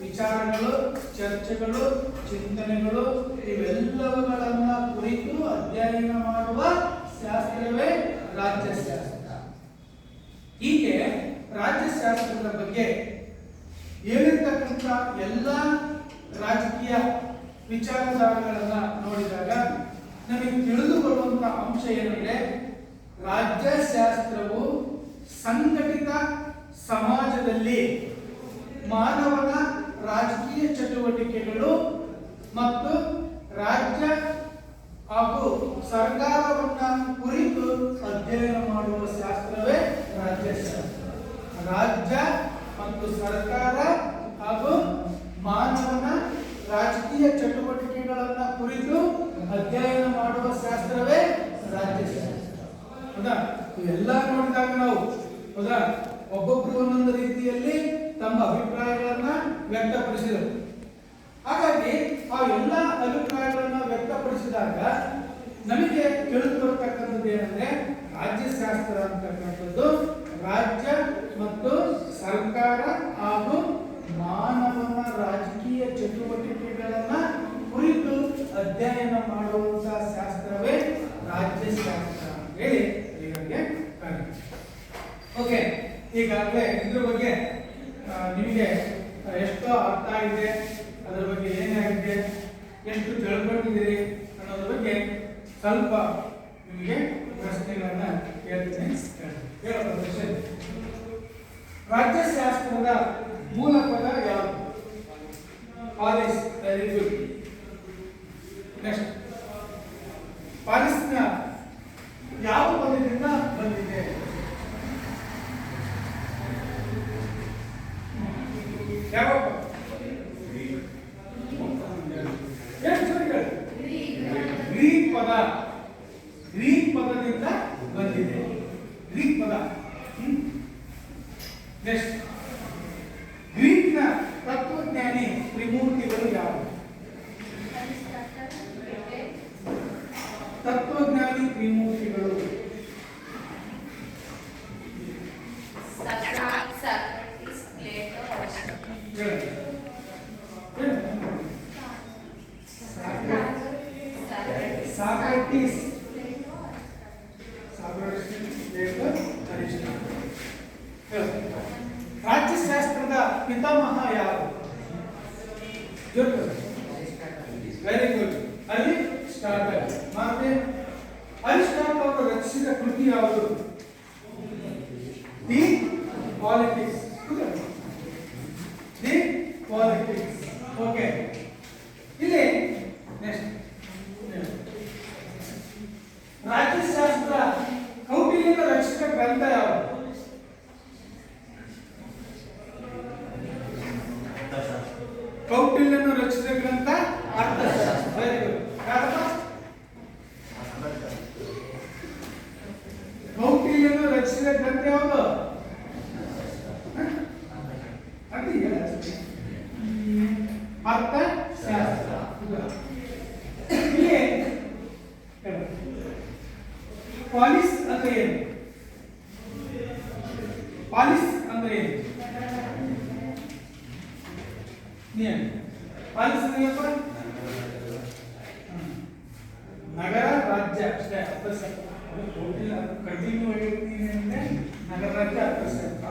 ವಿಚಾರಗಳು, ಚರ್ಚೆಗಳು, ಚಿಂತನೆಗಳು ಇವೆಲ್ಲವುಗಳನ್ನ ಕುರಿತು ಅಧ್ಯಯನ ಮಾಡುವ ಶಾಸ್ತ್ರವೇ ರಾಜ್ಯಶಾಸ್ತ್ರ. ಹೀಗೆ ರಾಜ್ಯಶಾಸ್ತ್ರದ ಬಗ್ಗೆ ಹೇಳಿರ್ತಕ್ಕಂಥ ಎಲ್ಲ ರಾಜಕೀಯ ವಿಚಾರಧಾರೆಗಳನ್ನ ನೋಡಿದಾಗ ನಮಗೆ ತಿಳಿದು ಬರುವಂತಹ ಅಂಶ ಏನಂದ್ರೆ ರಾಜ್ಯಶಾಸ್ತ್ರವು ಸಂಘಟಿತ ಸಮಾಜದಲ್ಲಿ ಮಾನವನ ರಾಜಕೀಯ ಚಟುವಟಿಕೆಗಳು ಮತ್ತು ರಾಜ್ಯ ಹಾಗೂ ಸರ್ಕಾರವನ್ನ ಕುರಿತು ಅಧ್ಯಯನ ಮಾಡುವ ಶಾಸ್ತ್ರವೇ ರಾಜ್ಯಶಾಸ್ತ್ರ. ರಾಜ್ಯ ಮತ್ತು ಸರ್ಕಾರ ಹಾಗೂ ಮಾನವನ ರಾಜಕೀಯ ಚಟುವಟಿಕೆಗಳನ್ನ ಕುರಿತು ಅಧ್ಯಯನ ಮಾಡುವ ಶಾಸ್ತ್ರವೇ ರಾಜ್ಯಶಾಸ್ತ್ರ. ಹೌದಾ? ಇವೆಲ್ಲ ನೋಡಿದಾಗ ನಾವು ಹೌದಾ ಒಬ್ಬೊಬ್ರು ಒಂದೊಂದು ರೀತಿಯಲ್ಲಿ ತಮ್ಮ ಅಭಿಪ್ರಾಯಗಳನ್ನ ವ್ಯಕ್ತಪಡಿಸಿದರು. ಹಾಗಾಗಿ ಆ ಎಲ್ಲ ಅಭಿಪ್ರಾಯಗಳನ್ನ ವ್ಯಕ್ತಪಡಿಸಿದಾಗ ನಮಗೆ ತಿಳಿದು ಬರತಕ್ಕಂಥದ್ದು ಏನಂದ್ರೆ ರಾಜ್ಯಶಾಸ್ತ್ರ ಅಂತಕ್ಕಂಥದ್ದು ರಾಜ್ಯ ಮತ್ತು ಸರ್ಕಾರ ಹಾಗೂ ಮಾನವನ ರಾಜಕೀಯ ಚಟುವಟಿಕೆಗಳನ್ನ ಕುರಿತು ಅಧ್ಯಯನ ಮಾಡುವಂತಹ ಶಾಸ್ತ್ರವೇ ರಾಜ್ಯಶಾಸ್ತ್ರ ಅಂತ ಹೇಳಿ ಈಗಾಗಲೇ ಕರೀತಾರೆ. ಓಕೆ, ಈಗಾಗಲೇ ಇದ್ರ ಬಗ್ಗೆ ನಿಮಗೆ ಎಷ್ಟು ಅರ್ಥ ಆಗಿದೆ, ಅದರ ಬಗ್ಗೆ ಏನಾಗಿದೆ, ಎಷ್ಟು ತಿಳ್ಕೊಂಡಿದ್ದೀರಿ ಅನ್ನೋದ್ರ ಬಗ್ಗೆ ಸ್ವಲ್ಪ ನಿಮಗೆ ಪ್ರಶ್ನೆಗಳನ್ನ ಕೇಳ್ತೀನಿ. ರಾಜ್ಯಶಾಸ್ತ್ರದ ಮೂಲ ಪದ ಯಾವುದು? ಪಾಲಿಸ್. Very good. ನೆಕ್ಸ್ಟ್, ಪಾಲಿಸ್ನ ಯಾವ ಪದದಿಂದ ಬಂದಿದೆ? ಯಾವ ಗ್ರೀಕ್ ಪದ. ಗ್ರೀಕ್ ಪದದಿಂದ ಬಂದಿದೆ. ಗ್ರೀಕ್ ಪದ. ನೆಕ್ಸ್ಟ್, ಗ್ರೀಕ್ನ ತತ್ವಜ್ಞಾನಿ ತ್ರಿಮೂರ್ತಿಗಳು ಯಾರು? ತತ್ವಜ್ಞಾನಿ ತ್ರಿಮೂರ್ತಿಗಳು ಸಾಕ್ರೆಟಿಸ್, ರಾಜ್ಯಶಾಸ್ತ್ರದ ಪಿತಾಮಹ ಯಾರು? Very good. ಅರಿಸ್ಟಾಟಲ್. ಮತ್ತೆ ಅರಿಸ್ಟಾಟಲ್ ಅವರು ರಚಿಸಿದ ಕೃತಿ ಯಾವುದು? The politics. The politics. Okay, ಇಲ್ಲಿ ನೆಕ್ಸ್ಟ್ ರಾಜ್ಯಶಾಸ್ತ್ರ ಕೌಟಿಲ್ಯನ ರಚಿಸಿದ ಗ್ರಂಥ ಯಾವುದು? ಕೌಟಿಲ್ಯನು ರಚಿಸಿದ ಗ್ರಂಥ ಅರ್ಥಶಾಸ್ತ್ರ. Very good. ಕೌಟಿಲ್ಯನು ರಚಿಸಿದ ಗ್ರಂಥ ಯಾವುದು? ಅರ್ಥಶಾಸ್ತ್ರ. ಪಾಲಿಸ್ ಅಂದ್ರೆ ಏನು? ಪಾಲಿಸ್ ಅಂದ್ರೆ ಏನು? ಪಾಲಿಸ್ ಏನಪ್ಪ? ನಗರ ರಾಜ್ಯ ಅಷ್ಟೇ. ಕಂಟಿನ್ಯೂ ಆಗಿರ್ತೀನಿ ಅಂದ್ರೆ ನಗರ ರಾಜ್ಯ ಅರ್ಥಶಾಸ್ತ್ರ.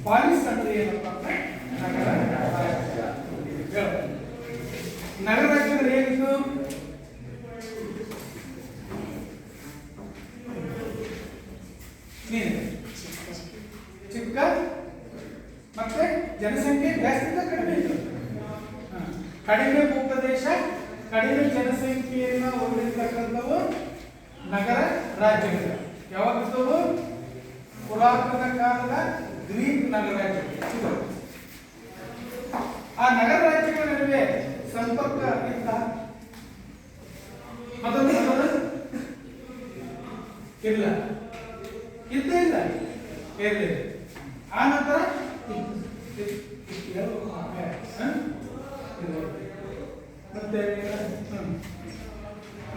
ಪಾಲಿಸ್ ಅಂದ್ರೆ ಏನಪ್ಪ ಅಂದ್ರೆ ನಗರ ರಾಜ್ಯ. ನಗರ ರಾಜ್ಯ ಅಂದ್ರೆ ಏನಿತ್ತು? ಚಿಕ್ಕ ಮತ್ತೆ ಜನಸಂಖ್ಯೆ ಜಾಸ್ತಿ ಕಡಿಮೆ ಇತ್ತು. ಕಡಿಮೆ ಭೂಪ್ರದೇಶ, ಕಡಿಮೆ ಜನಸಂಖ್ಯೆಯನ್ನು ಹೊಂದಿರತಕ್ಕಂಥವು ನಗರ ರಾಜ್ಯಗಳು. ಯಾವಾಗಿದ್ದವು? ಪುರಾತನ ಕಾಲದ ಗ್ರೀಕ್ ನಗರ ರಾಜ್ಯಗಳು. ಆ ನಗರ ರಾಜ್ಯಗಳ ನಡುವೆ ಸಂಪರ್ಕ ಇತ್ತ? ಮೊದಲು ಇಲ್ಲ, ಇದ್ದೇ ಇಲ್ಲ, ಇರಲಿಲ್ಲ. ಆ ನಂತರ ಮತ್ತೆ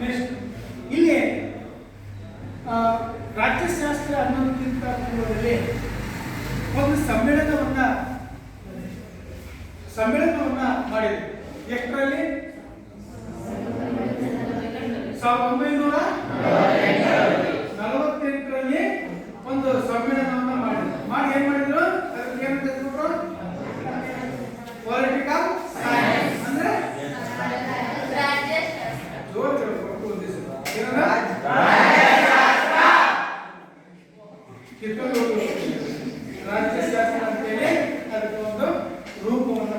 ನೆಕ್ಸ್ಟ್ ಇಲ್ಲಿ ರಾಜ್ಯಶಾಸ್ತ್ರ ಅನ್ನೋದಕ್ಕಿಂತ ಪೂರ್ವದಲ್ಲಿ ಒಂದು ಸಮ್ಮೇಳನವನ್ನ ಮಾಡಿದ್ರು. ಎಷ್ಟರಲ್ಲಿ? 1948ರಲ್ಲಿ ಒಂದು ಸಮ್ಮೇಳನವನ್ನ ಮಾಡಿದ್ರು. ಮಾಡಿ ಏನ್ ಮಾಡಿದ್ರು? ಅದಕ್ಕೆ ಏನು ತೆಗೆದುಬಿಟ್ರು? ಪೊಲಿಟಿಕಲ್ ಸೈನ್ಸ್ ಅಂದ್ರೆ ರಾಜ್ಯಶಾಸ್ತ್ರ ಅಂತೇಳಿ ಅದಕ್ಕೆ ಒಂದು ರೂಪವನ್ನು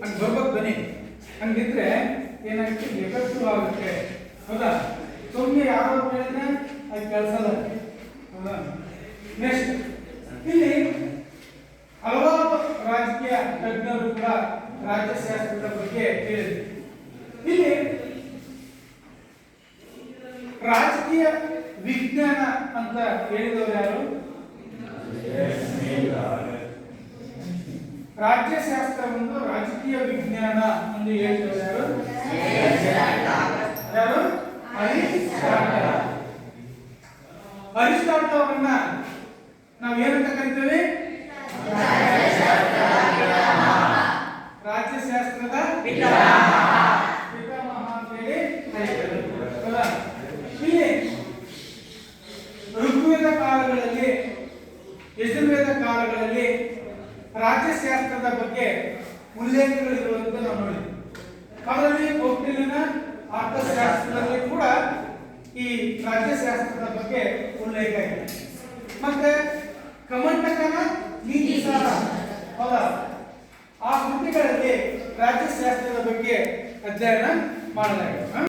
ಹಂಗೆ ಬರ್ಬೇಕು ಬನ್ನಿ. ಹಂಗಿದ್ರೆ ಏನಾಗುತ್ತೆ? ಎಫೆಕ್ಟಿವ್ ಆಗುತ್ತೆ. ಹೌದಾ? ಸುಮ್ಮನೆ ಯಾರೋ ಹೇಳಿದ್ರೆ ಅದು ಕೆಲಸಲ್ಲ. ಹೌದಾ? ನೆಕ್ಸ್ಟ್ ಇಲ್ಲಿ ಹಲವಾರು ರಾಜಕೀಯ ತಜ್ಞರು ಕೂಡ ರಾಜ್ಯಶಾಸ್ತ್ರದ ಬಗ್ಗೆ ಹೇಳಿದ್ರು. ಇಲ್ಲಿ ರಾಜಕೀಯ ವಿಜ್ಞಾನ ಅಂತ ಹೇಳಿದವರು ಯಾರು? ರಾಜ್ಯಶಾಸ್ತ್ರ ಒಂದು ರಾಜಕೀಯ ವಿಜ್ಞಾನ ಎಂದು ಹೇಳಿದವರು ಯಾರು? ಅರಿಸ್ಟಾಟಲ್ ಅವರನ್ನ ನಾವು ಏನಂತ ಕರಿತೇವೆ? ರಾಜ್ಯಶಾಸ್ತ್ರದ ಪಿತಾಮಹ ಅಂತ ಹೇಳಿ ಕರೀತಾರೆ. ಇಲ್ಲಿ ಋಗ್ವೇದ ಕಾಲಗಳಲ್ಲಿ, ಯಜುರ್ವೇದ ಕಾಲಗಳಲ್ಲಿ ರಾಜ್ಯಶಾಸ್ತ್ರದ ಬಗ್ಗೆ ಉಲ್ಲೇಖಗಳಿರುವಂತೆ ನಾವು ನೋಡಿದ್ವಿ. ಅದರಲ್ಲಿ ಕೌಟಿಲ್ಯನ ಅರ್ಥಶಾಸ್ತ್ರದಲ್ಲಿ ಕೂಡ ಈ ರಾಜ್ಯಶಾಸ್ತ್ರದ ಬಗ್ಗೆ ಉಲ್ಲೇಖ ಇದೆ. ಮತ್ತೆ ಕಮಂಡಕನ ನೀತಿಸಾರ, ಹೌದಾ, ಆ ಕೃತಿಗಳಲ್ಲಿ ರಾಜ್ಯಶಾಸ್ತ್ರದ ಬಗ್ಗೆ ಅಧ್ಯಯನ ಮಾಡಲಾಗಿದೆ.